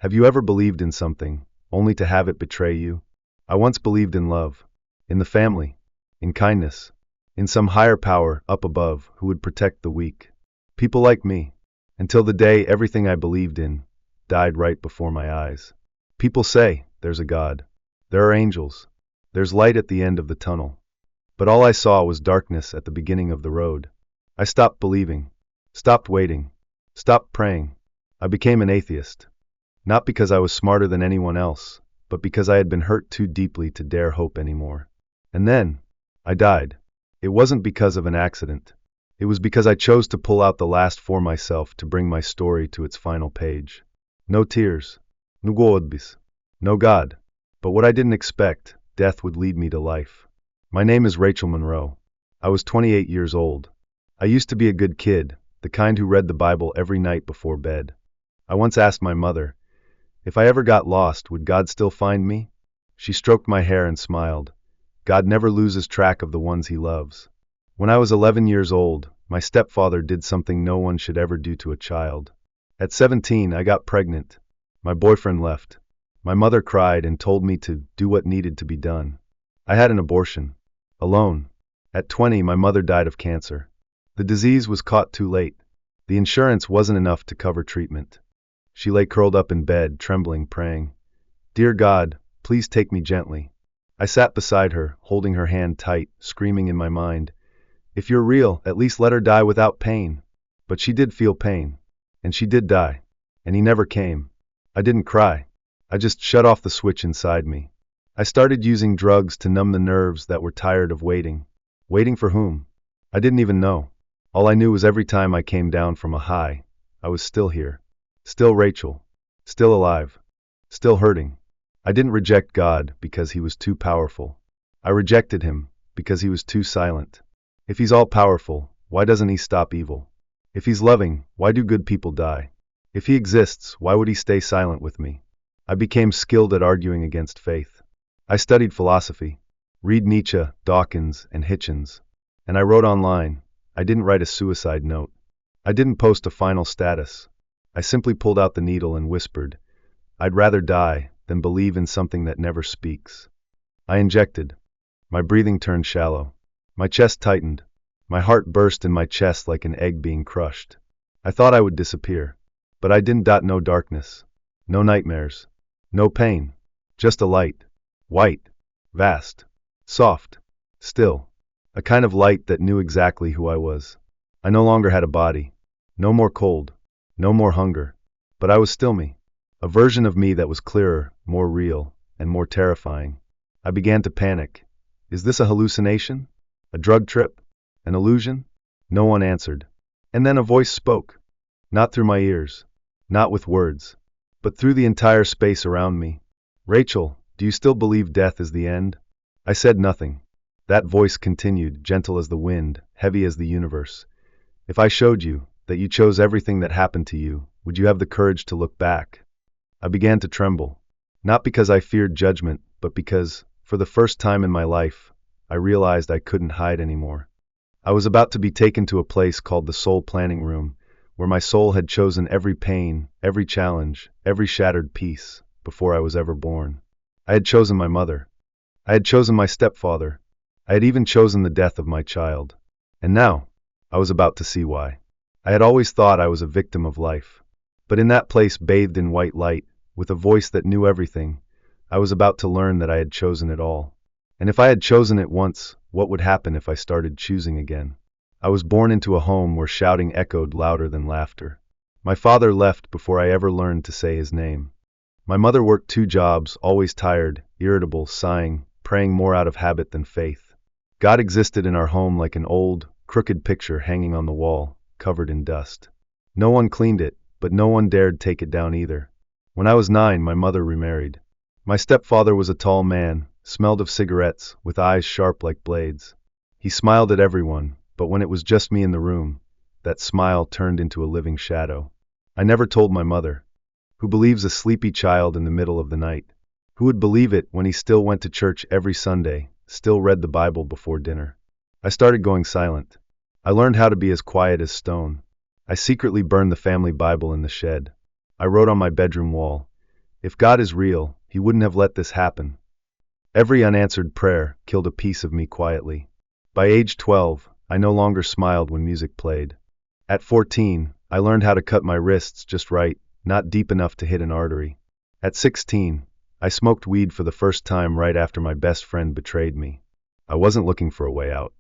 Have you ever believed in something, only to have it betray you? I once believed in love, in the family, in kindness, in some higher power up above who would protect the weak. People like me. Until the day everything I believed in died right before my eyes. People say there's a God. There are angels. There's light at the end of the tunnel. But all I saw was darkness at the beginning of the road. I stopped believing, stopped waiting, stopped praying. I became an atheist. Not because I was smarter than anyone else, but because I had been hurt too deeply to dare hope anymore. And then, I died. It wasn't because of an accident. It was because I chose to pull out the last for myself to bring my story to its final page. No tears, no godbis, no God. But what I didn't expect, death would lead me to life. My name is Rachel Monroe. I was 28 years old. I used to be a good kid, the kind who read the Bible every night before bed. I once asked my mother, if I ever got lost, would God still find me? She stroked my hair and smiled. God never loses track of the ones he loves. When I was 11 years old, my stepfather did something no one should ever do to a child. At 17, I got pregnant. My boyfriend left. My mother cried and told me to do what needed to be done. I had an abortion. Alone. At 20, my mother died of cancer. The disease was caught too late. The insurance wasn't enough to cover treatment. She lay curled up in bed, trembling, praying, "Dear God, please take me gently." I sat beside her, holding her hand tight, screaming in my mind, "If you're real, at least let her die without pain." But she did feel pain. And she did die. And he never came. I didn't cry. I just shut off the switch inside me. I started using drugs to numb the nerves that were tired of waiting. Waiting for whom? I didn't even know. All I knew was every time I came down from a high, I was still here. Still Rachel. Still alive. Still hurting. I didn't reject God because he was too powerful. I rejected him because he was too silent. If he's all-powerful, why doesn't he stop evil? If he's loving, why do good people die? If he exists, why would he stay silent with me? I became skilled at arguing against faith. I studied philosophy. Read Nietzsche, Dawkins, and Hitchens. And I wrote online. I didn't write a suicide note. I didn't post a final status. I simply pulled out the needle and whispered, "I'd rather die than believe in something that never speaks." I injected. My breathing turned shallow. My chest tightened. My heart burst in my chest like an egg being crushed. I thought I would disappear. But I didn't. No darkness. No nightmares. No pain. Just a light. White. Vast. Soft. Still. A kind of light that knew exactly who I was. I no longer had a body. No more cold. No more hunger. But I was still me. A version of me that was clearer, more real, and more terrifying. I began to panic. Is this a hallucination? A drug trip? An illusion? No one answered. And then a voice spoke. Not through my ears. Not with words. But through the entire space around me. "Rachel, do you still believe death is the end?" I said nothing. That voice continued, gentle as the wind, heavy as the universe. "If I showed you that you chose everything that happened to you, would you have the courage to look back?" I began to tremble. Not because I feared judgment, but because, for the first time in my life, I realized I couldn't hide anymore. I was about to be taken to a place called the Soul Planning Room, where my soul had chosen every pain, every challenge, every shattered piece, before I was ever born. I had chosen my mother. I had chosen my stepfather. I had even chosen the death of my child. And now, I was about to see why. I had always thought I was a victim of life. But in that place bathed in white light, with a voice that knew everything, I was about to learn that I had chosen it all. And if I had chosen it once, what would happen if I started choosing again? I was born into a home where shouting echoed louder than laughter. My father left before I ever learned to say his name. My mother worked 2 jobs, always tired, irritable, sighing, praying more out of habit than faith. God existed in our home like an old, crooked picture hanging on the wall, covered in dust. No one cleaned it, but no one dared take it down either. When I was 9, my mother remarried. My stepfather was a tall man, smelled of cigarettes, with eyes sharp like blades. He smiled at everyone, but when it was just me in the room, that smile turned into a living shadow. I never told my mother. Who believes a sleepy child in the middle of the night? Who would believe it when he still went to church every Sunday, still read the Bible before dinner? I started going silent. I learned how to be as quiet as stone. I secretly burned the family Bible in the shed. I wrote on my bedroom wall, If God is real, He wouldn't have let this happen. Every unanswered prayer killed a piece of me quietly. By age 12, I no longer smiled when music played. At 14, I learned how to cut my wrists just right, not deep enough to hit an artery. At 16, I smoked weed for the first time right after my best friend betrayed me. I wasn't looking for a way out.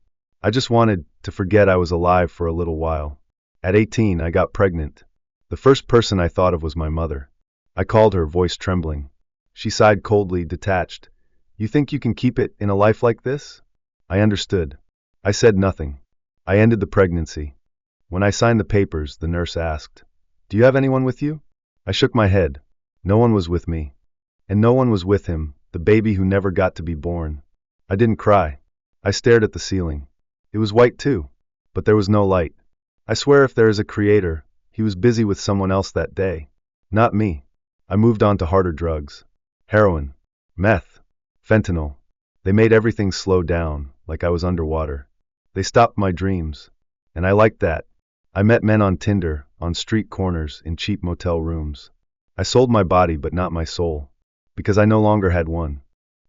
I just wanted to forget I was alive for a little while. At 18, I got pregnant. The first person I thought of was my mother. I called her, voice trembling. She sighed coldly, detached. "You think you can keep it in a life like this?" I understood. I said nothing. I ended the pregnancy. When I signed the papers, the nurse asked, "Do you have anyone with you?" I shook my head. No one was with me. And no one was with him, the baby who never got to be born. I didn't cry. I stared at the ceiling. It was white too, but there was no light. I swear if there is a creator, he was busy with someone else that day. Not me. I moved on to harder drugs. Heroin. Meth. Fentanyl. They made everything slow down, like I was underwater. They stopped my dreams. And I liked that. I met men on Tinder, on street corners, in cheap motel rooms. I sold my body but not my soul. Because I no longer had one.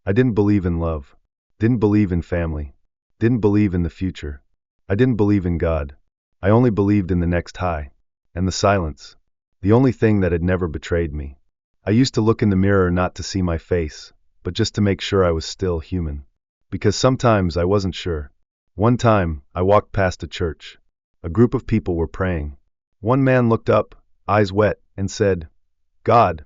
I didn't believe in love. Didn't believe in family. Didn't believe in the future. I didn't believe in God. I only believed in the next high. And the silence. The only thing that had never betrayed me. I used to look in the mirror not to see my face, but just to make sure I was still human. Because sometimes I wasn't sure. One time, I walked past a church. A group of people were praying. One man looked up, eyes wet, and said, "God,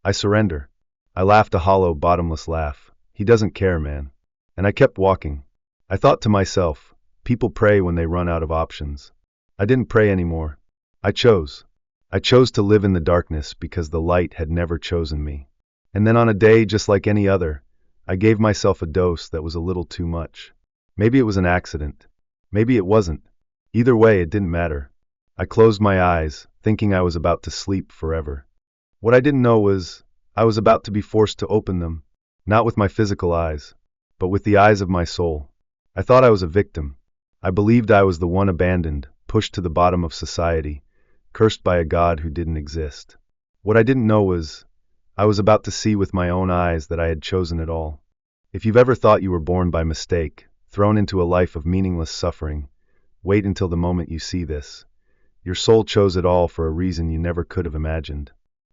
I surrender." I laughed a hollow, bottomless laugh. He doesn't care, man. And I kept walking. I thought to myself, people pray when they run out of options. I didn't pray anymore. I chose. I chose to live in the darkness because the light had never chosen me. And then on a day just like any other, I gave myself a dose that was a little too much. Maybe it was an accident. Maybe it wasn't. Either way, it didn't matter. I closed my eyes, thinking I was about to sleep forever. What I didn't know was, I was about to be forced to open them, not with my physical eyes, but with the eyes of my soul. I thought I was a victim. I believed I was the one abandoned, pushed to the bottom of society, cursed by a God who didn't exist. What I didn't know was, I was about to see with my own eyes that I had chosen it all. If you've ever thought you were born by mistake, thrown into a life of meaningless suffering, wait until the moment you see this. Your soul chose it all for a reason you never could have imagined.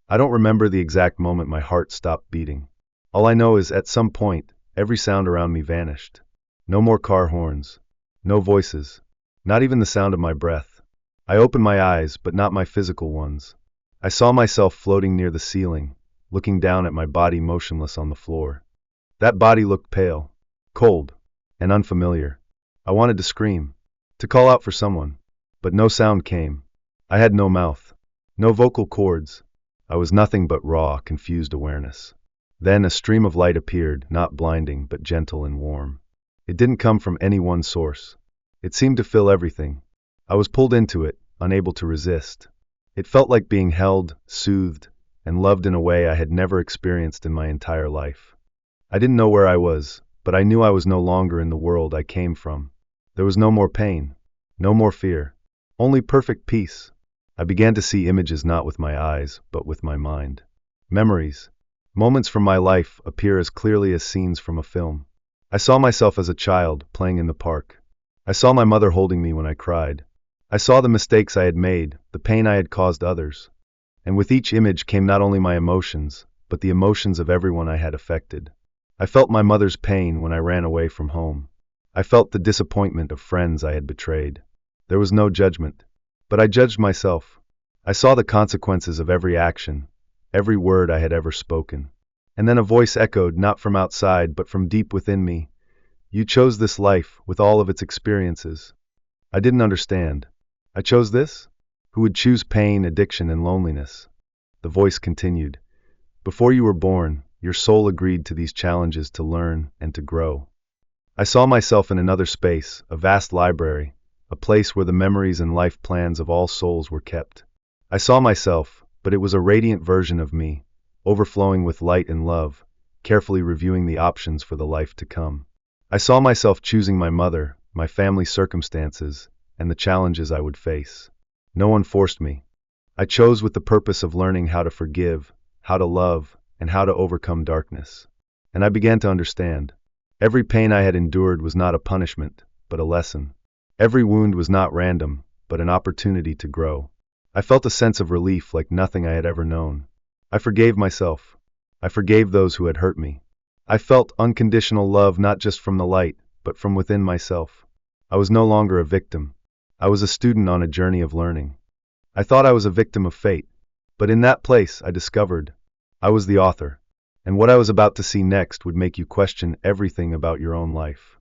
I don't remember the exact moment my heart stopped beating. All I know is at some point, every sound around me vanished. No more car horns. No voices. Not even the sound of my breath. I opened my eyes, but not my physical ones. I saw myself floating near the ceiling, looking down at my body motionless on the floor. That body looked pale, cold, and unfamiliar. I wanted to scream, to call out for someone, but no sound came. I had no mouth, no vocal cords. I was nothing but raw, confused awareness. Then a stream of light appeared, not blinding, but gentle and warm. It didn't come from any one source. It seemed to fill everything. I was pulled into it, unable to resist. It felt like being held, soothed, and loved in a way I had never experienced in my entire life. I didn't know where I was, but I knew I was no longer in the world I came from. There was no more pain, no more fear, only perfect peace. I began to see images not with my eyes, but with my mind. Memories. Moments from my life appear as clearly as scenes from a film. I saw myself as a child, playing in the park. I saw my mother holding me when I cried. I saw the mistakes I had made, the pain I had caused others. And with each image came not only my emotions, but the emotions of everyone I had affected. I felt my mother's pain when I ran away from home. I felt the disappointment of friends I had betrayed. There was no judgment. But I judged myself. I saw the consequences of every action, every word I had ever spoken. And then a voice echoed, not from outside, but from deep within me. You chose this life, with all of its experiences. I didn't understand. I chose this? Who would choose pain, addiction, and loneliness? The voice continued. Before you were born, your soul agreed to these challenges to learn and to grow. I saw myself in another space, a vast library, a place where the memories and life plans of all souls were kept. I saw myself, but it was a radiant version of me, overflowing with light and love, carefully reviewing the options for the life to come. I saw myself choosing my mother, my family's circumstances, and the challenges I would face. No one forced me. I chose with the purpose of learning how to forgive, how to love, and how to overcome darkness. And I began to understand. Every pain I had endured was not a punishment, but a lesson. Every wound was not random, but an opportunity to grow. I felt a sense of relief like nothing I had ever known. I forgave myself. I forgave those who had hurt me. I felt unconditional love not just from the light, but from within myself. I was no longer a victim. I was a student on a journey of learning. I thought I was a victim of fate, but in that place I discovered I was the author, and what I was about to see next would make you question everything about your own life.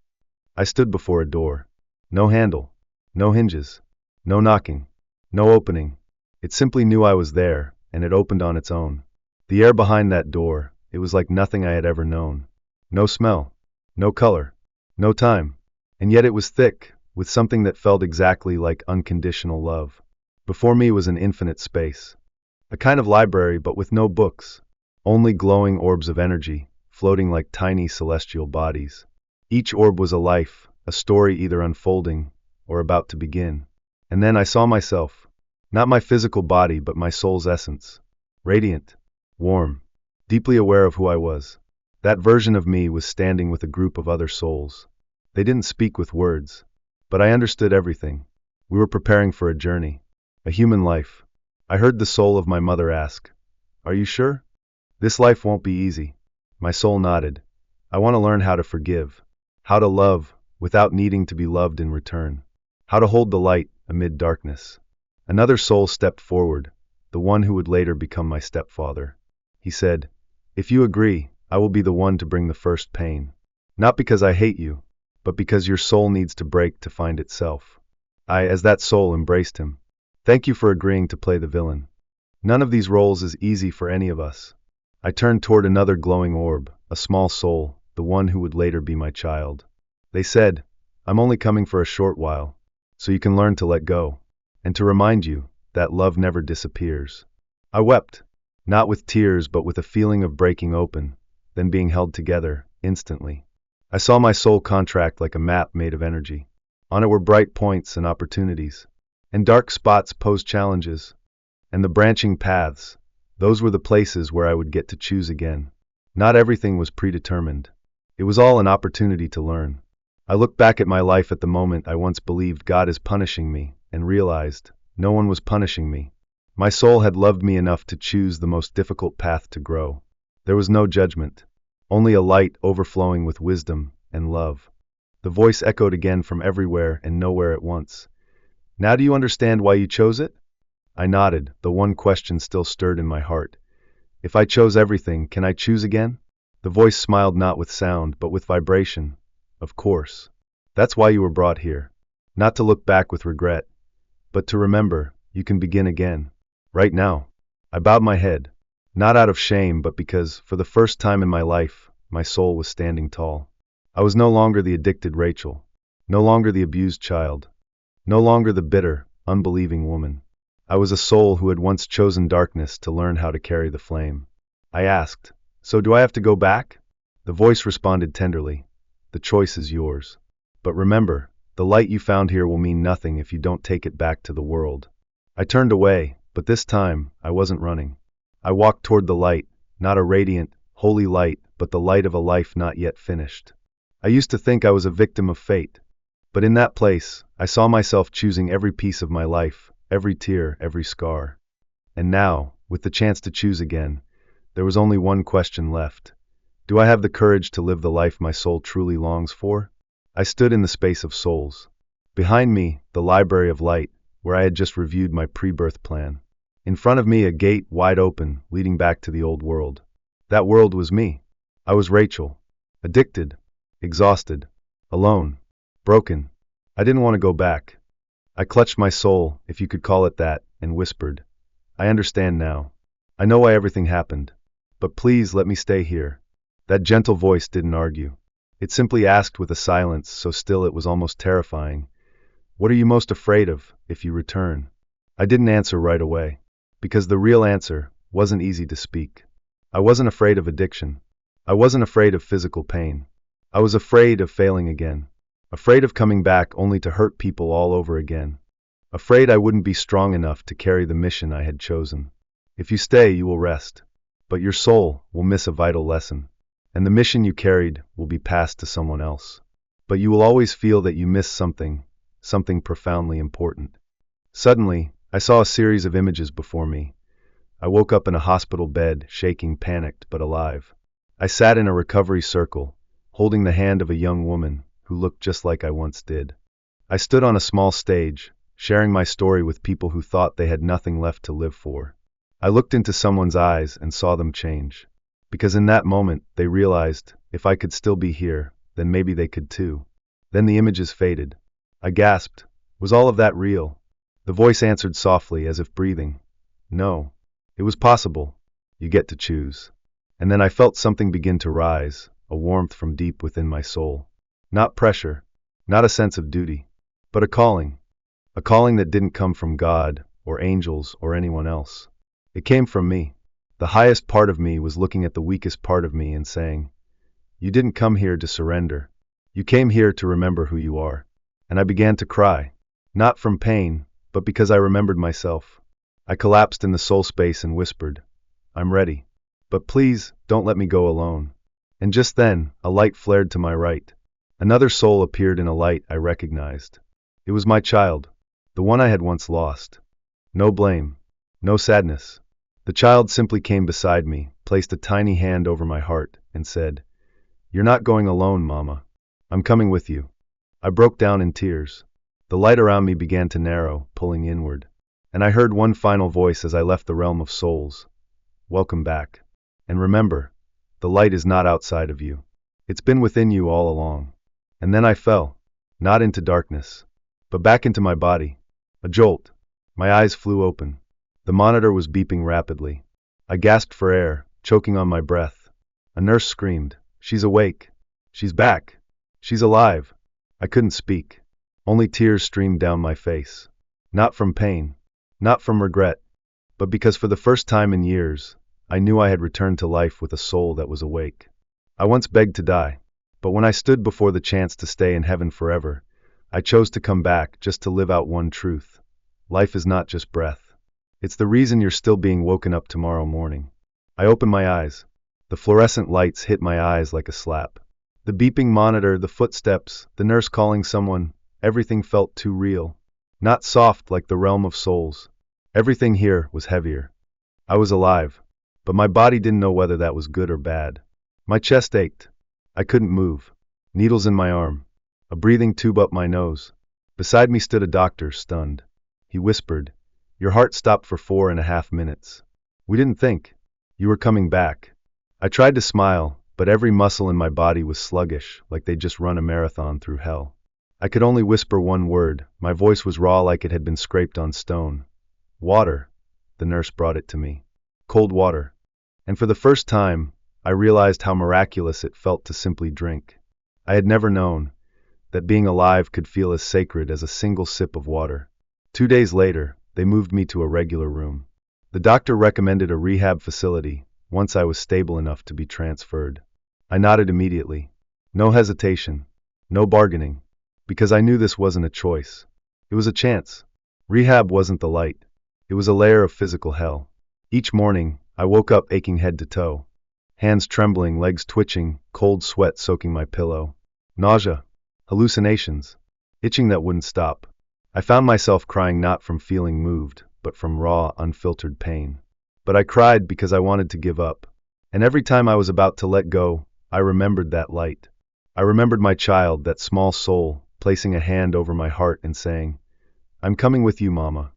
I stood before a door. No handle, no hinges, no knocking, no opening. It simply knew I was there, and it opened on its own. The air behind that door, it was like nothing I had ever known. No smell, no color, no time, and yet it was thick, with something that felt exactly like unconditional love. Before me was an infinite space. A kind of library, but with no books. Only glowing orbs of energy, floating like tiny celestial bodies. Each orb was a life, a story either unfolding or about to begin. And then I saw myself. Not my physical body, but my soul's essence. Radiant, warm, deeply aware of who I was. That version of me was standing with a group of other souls. They didn't speak with words, but I understood everything. We were preparing for a journey, a human life. I heard the soul of my mother ask, "Are you sure? This life won't be easy." My soul nodded. I want to learn how to forgive, how to love without needing to be loved in return, how to hold the light amid darkness. Another soul stepped forward, the one who would later become my stepfather. He said, "If you agree, I will be the one to bring the first pain. Not because I hate you, but because your soul needs to break to find itself." I, as that soul, embraced him. "Thank you for agreeing to play the villain. None of these roles is easy for any of us." I turned toward another glowing orb, a small soul, the one who would later be my child. They said, "I'm only coming for a short while, so you can learn to let go, and to remind you that love never disappears." I wept, not with tears but with a feeling of breaking open, then being held together, instantly. I saw my soul contract like a map made of energy. On it were bright points and opportunities, and dark spots posed challenges. And the branching paths, those were the places where I would get to choose again. Not everything was predetermined. It was all an opportunity to learn. I looked back at my life at the moment I once believed God is punishing me, and realized no one was punishing me. My soul had loved me enough to choose the most difficult path to grow. There was no judgment, only a light overflowing with wisdom and love. The voice echoed again from everywhere and nowhere at once. "Now do you understand why you chose it?" I nodded, the one question still stirred in my heart. "If I chose everything, can I choose again?" The voice smiled not with sound, but with vibration. "Of course. That's why you were brought here. Not to look back with regret, but to remember, you can begin again. Right now." I bowed my head, not out of shame, but because, for the first time in my life, my soul was standing tall. I was no longer the addicted Rachel, no longer the abused child, no longer the bitter, unbelieving woman. I was a soul who had once chosen darkness to learn how to carry the flame. I asked, "So do I have to go back?" The voice responded tenderly, "The choice is yours. But remember, the light you found here will mean nothing if you don't take it back to the world." I turned away, but this time, I wasn't running. I walked toward the light, not a radiant, holy light, but the light of a life not yet finished. I used to think I was a victim of fate, but in that place, I saw myself choosing every piece of my life, every tear, every scar. And now, with the chance to choose again, there was only one question left. Do I have the courage to live the life my soul truly longs for? I stood in the space of souls. Behind me, the library of light, where I had just reviewed my pre-birth plan. In front of me, a gate wide open, leading back to the old world. That world was me. I was Rachel. Addicted, exhausted, alone, broken. I didn't want to go back. I clutched my soul, if you could call it that, and whispered, "I understand now. I know why everything happened. But please let me stay here." That gentle voice didn't argue. It simply asked with a silence so still it was almost terrifying, "What are you most afraid of, if you return?" I didn't answer right away, because the real answer wasn't easy to speak. I wasn't afraid of addiction. I wasn't afraid of physical pain. I was afraid of failing again. Afraid of coming back only to hurt people all over again. Afraid I wouldn't be strong enough to carry the mission I had chosen. "If you stay, you will rest. but your soul will miss a vital lesson, and the mission you carried will be passed to someone else. But you will always feel that you missed something, something profoundly important. Suddenly, I saw a series of images before me. I woke up in a hospital bed, shaking, panicked, but alive. I sat in a recovery circle, holding the hand of a young woman who looked just like I once did. I stood on a small stage, sharing my story with people who thought they had nothing left to live for. I looked into someone's eyes and saw them change. Because in that moment, they realized, if I could still be here, then maybe they could too. Then the images faded. I gasped, was all of that real? The voice answered softly, as if breathing, no. It was possible. You get to choose. And then I felt something begin to rise, a warmth from deep within my soul. Not pressure, not a sense of duty, but a calling that didn't come from God, or angels, or anyone else. It came from me. The highest part of me was looking at the weakest part of me and saying, you didn't come here to surrender. You came here to remember who you are. And I began to cry, not from pain, but because I remembered myself. I collapsed in the soul space and whispered, I'm ready. But please, don't let me go alone. And just then, a light flared to my right. Another soul appeared in a light I recognized. It was my child, the one I had once lost. No blame, no sadness. The child simply came beside me, placed a tiny hand over my heart, and said, you're not going alone, Mama. I'm coming with you. I broke down in tears. The light around me began to narrow, pulling inward. And I heard one final voice as I left the realm of souls. Welcome back. And remember, the light is not outside of you. It's been within you all along. And then I fell, not into darkness, but back into my body. A jolt. My eyes flew open. The monitor was beeping rapidly. I gasped for air, choking on my breath. A nurse screamed, she's awake. She's back. She's alive. I couldn't speak. Only tears streamed down my face. Not from pain. Not from regret, but because for the first time in years, I knew I had returned to life with a soul that was awake. I once begged to die, but when I stood before the chance to stay in heaven forever, I chose to come back just to live out one truth. Life is not just breath. It's the reason you're still being woken up tomorrow morning. I opened my eyes. The fluorescent lights hit my eyes like a slap. The beeping monitor, the footsteps, the nurse calling someone, everything felt too real. Not soft like the realm of souls. Everything here was heavier. I was alive, but my body didn't know whether that was good or bad. My chest ached. I couldn't move. Needles in my arm. A breathing tube up my nose. Beside me stood a doctor, stunned. He whispered, your heart stopped for 4.5 minutes. We didn't think. You were coming back. I tried to smile, but every muscle in my body was sluggish, like they'd just run a marathon through hell. I could only whisper one word. My voice was raw like it had been scraped on stone. Water. The nurse brought it to me. Cold water. And for the first time, I realized how miraculous it felt to simply drink. I had never known that being alive could feel as sacred as a single sip of water. 2 days later, they moved me to a regular room. The doctor recommended a rehab facility once I was stable enough to be transferred. I nodded immediately. No hesitation. No bargaining. Because I knew this wasn't a choice. It was a chance. Rehab wasn't the light. It was a layer of physical hell. Each morning, I woke up aching head to toe. Hands trembling, legs twitching, cold sweat soaking my pillow. Nausea. Hallucinations. Itching that wouldn't stop. I found myself crying not from feeling moved, but from raw, unfiltered pain. But I cried because I wanted to give up. And every time I was about to let go, I remembered that light. I remembered my child, that small soul, placing a hand over my heart and saying, I'm coming with you, Mama.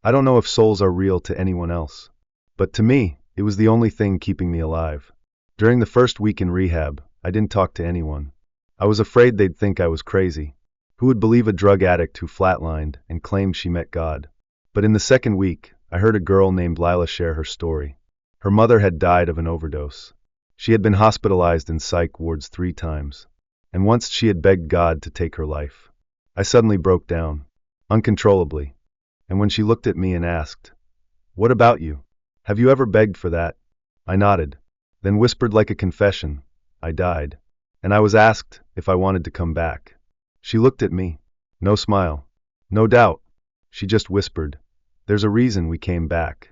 I don't know if souls are real to anyone else, but to me, it was the only thing keeping me alive. During the first week in rehab, I didn't talk to anyone. I was afraid they'd think I was crazy. Who would believe a drug addict who flatlined and claimed she met God? But in the second week, I heard a girl named Lila share her story. Her mother had died of an overdose. She had been hospitalized in psych wards 3 times. And once she had begged God to take her life. I suddenly broke down, uncontrollably. And when she looked at me and asked, what about you? Have you ever begged for that? I nodded, then whispered like a confession, I died. And I was asked if I wanted to come back. She looked at me. No smile. No doubt. She just whispered, there's a reason we came back.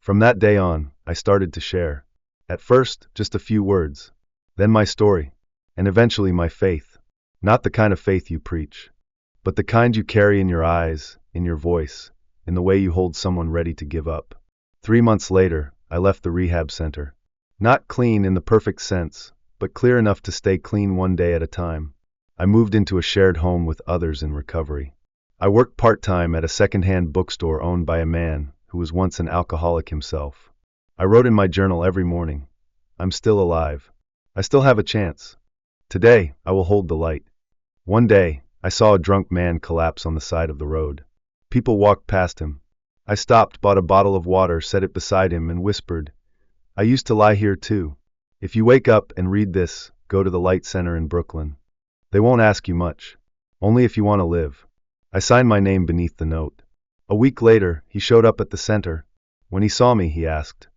From that day on, I started to share. At first, just a few words. Then my story. And eventually my faith. Not the kind of faith you preach, but the kind you carry in your eyes, in your voice, in the way you hold someone ready to give up. 3 months later, I left the rehab center. Not clean in the perfect sense, but clear enough to stay clean one day at a time. I moved into a shared home with others in recovery. I worked part-time at a second-hand bookstore owned by a man who was once an alcoholic himself. I wrote in my journal every morning, "I'm still alive. I still have a chance. Today, I will hold the light." One day, I saw a drunk man collapse on the side of the road. People walked past him. I stopped, bought a bottle of water, set it beside him, and whispered, "I used to lie here too. If you wake up and read this, go to the Light Center in Brooklyn. They won't ask you much. Only if you want to live." I signed my name beneath the note. A week later, he showed up at the center. When he saw me, he asked,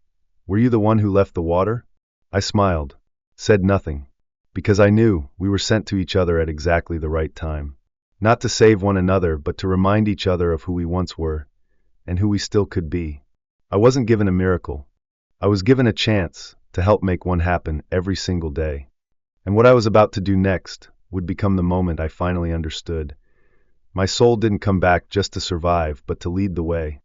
"Were you the one who left the water?" I smiled, said nothing, because I knew we were sent to each other at exactly the right time. Not to save one another, but to remind each other of who we once were, and who we still could be. I wasn't given a miracle. I was given a chance to help make one happen every single day. And what I was about to do next would become the moment I finally understood. My soul didn't come back just to survive, but to lead the way.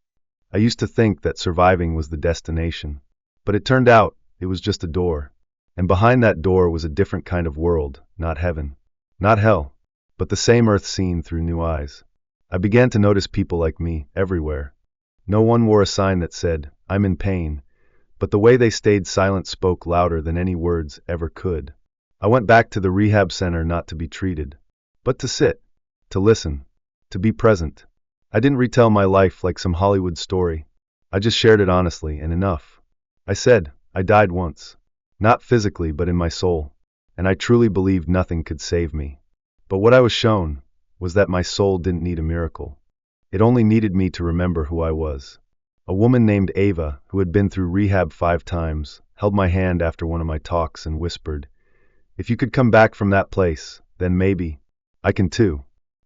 I used to think that surviving was the destination, but it turned out it was just a door. And behind that door was a different kind of world, not heaven, not hell, but the same earth seen through new eyes. I began to notice people like me everywhere. No one wore a sign that said, "I'm in pain," but the way they stayed silent spoke louder than any words ever could. I went back to the rehab center not to be treated, but to sit, to listen, to be present. I didn't retell my life like some Hollywood story. I just shared it honestly and enough. I said, I died once. Not physically, but in my soul. And I truly believed nothing could save me. But what I was shown was that my soul didn't need a miracle. It only needed me to remember who I was. A woman named Ava, who had been through rehab 5 times, held my hand after one of my talks and whispered, "If you could come back from that place, then maybe I can too."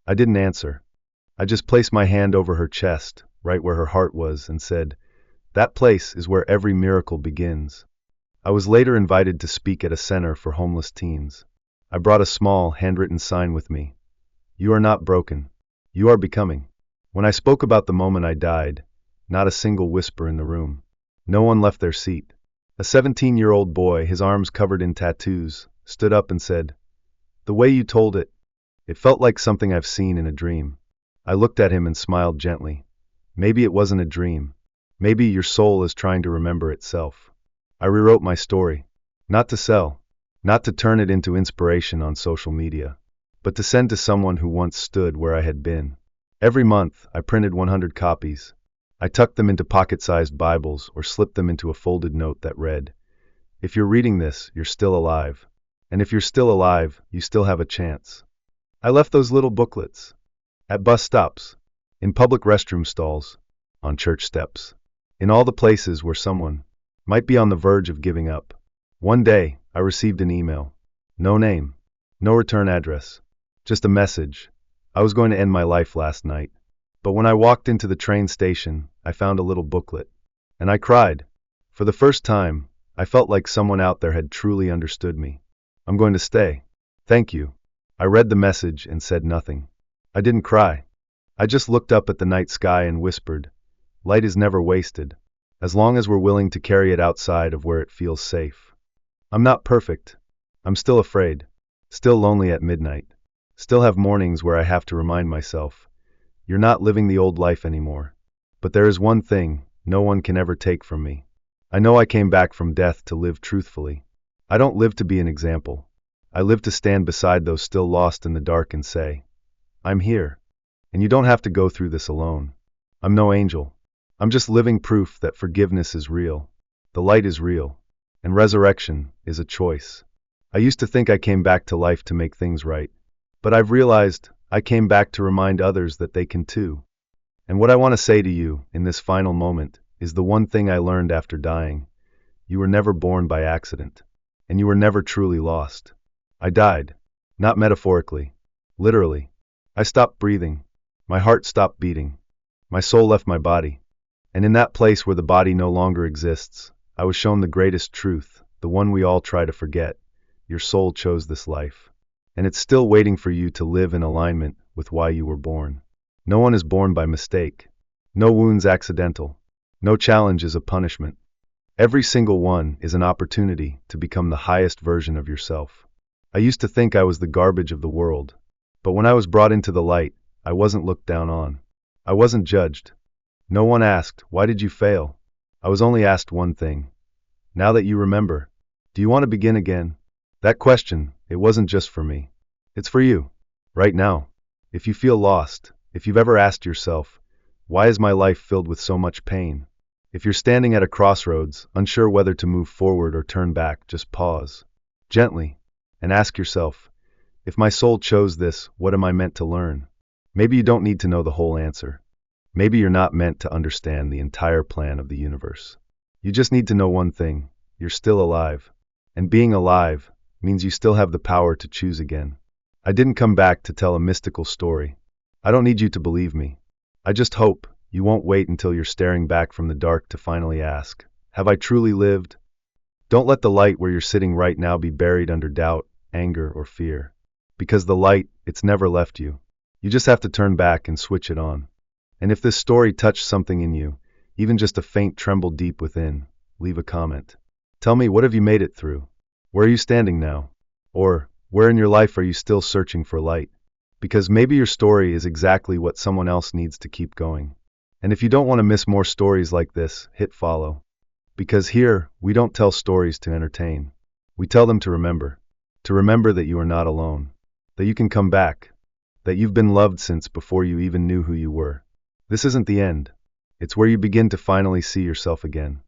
I didn't answer. I just placed my hand over her chest, right where her heart was, and said, "That place is where every miracle begins." I was later invited to speak at a center for homeless teens. I brought a small, handwritten sign with me. "You are not broken. You are becoming." When I spoke about the moment I died, not a single whisper in the room. No one left their seat. A 17-year-old boy, his arms covered in tattoos, stood up and said, "The way you told it, it felt like something I've seen in a dream." I looked at him and smiled gently. Maybe it wasn't a dream. Maybe your soul is trying to remember itself. I rewrote my story. Not to sell. Not to turn it into inspiration on social media. But to send to someone who once stood where I had been. Every month, I printed 100 copies. I tucked them into pocket-sized Bibles or slipped them into a folded note that read, "If you're reading this, you're still alive. And if you're still alive, you still have a chance." I left those little booklets at bus stops, in public restroom stalls, on church steps, in all the places where someone might be on the verge of giving up. One day, I received an email. No name, no return address, just a message. I was going to end my life last night. But when I walked into the train station, I found a little booklet. And I cried. For the first time, I felt like someone out there had truly understood me. "I'm going to stay. Thank you." I read the message and said nothing. I didn't cry. I just looked up at the night sky and whispered, "Light is never wasted, as long as we're willing to carry it outside of where it feels safe." I'm not perfect. I'm still afraid. Still lonely at midnight. Still have mornings where I have to remind myself, you're not living the old life anymore. But there is one thing no one can ever take from me. I know I came back from death to live truthfully. I don't live to be an example. I live to stand beside those still lost in the dark and say, "I'm here. And you don't have to go through this alone." I'm no angel. I'm just living proof that forgiveness is real. The light is real. And resurrection is a choice. I used to think I came back to life to make things right. But I've realized I came back to remind others that they can too. And what I want to say to you in this final moment is the one thing I learned after dying. You were never born by accident. And you were never truly lost. I died. Not metaphorically. Literally. I stopped breathing. My heart stopped beating. My soul left my body. And in that place where the body no longer exists, I was shown the greatest truth, the one we all try to forget. Your soul chose this life. And it's still waiting for you to live in alignment with why you were born. No one is born by mistake. No wound's accidental. No challenge is a punishment. Every single one is an opportunity to become the highest version of yourself. I used to think I was the garbage of the world. But when I was brought into the light, I wasn't looked down on. I wasn't judged. No one asked, "Why did you fail?" I was only asked one thing. Now that you remember, do you want to begin again? That question, it wasn't just for me. It's for you. Right now. If you feel lost, if you've ever asked yourself, why is my life filled with so much pain? If you're standing at a crossroads, unsure whether to move forward or turn back, just pause. Gently. And ask yourself, if my soul chose this, what am I meant to learn? Maybe you don't need to know the whole answer. Maybe you're not meant to understand the entire plan of the universe. You just need to know one thing. You're still alive. And being alive means you still have the power to choose again. I didn't come back to tell a mystical story. I don't need you to believe me. I just hope you won't wait until you're staring back from the dark to finally ask, have I truly lived? Don't let the light where you're sitting right now be buried under doubt, anger, or fear. Because the light, it's never left you. You just have to turn back and switch it on. And if this story touched something in you, even just a faint tremble deep within, leave a comment. Tell me, what have you made it through? Where are you standing now? Or, where in your life are you still searching for light? Because maybe your story is exactly what someone else needs to keep going. And if you don't want to miss more stories like this, hit follow. Because here, we don't tell stories to entertain. We tell them to remember. To remember that you are not alone. That you can come back. That you've been loved since before you even knew who you were. This isn't the end. It's where you begin to finally see yourself again.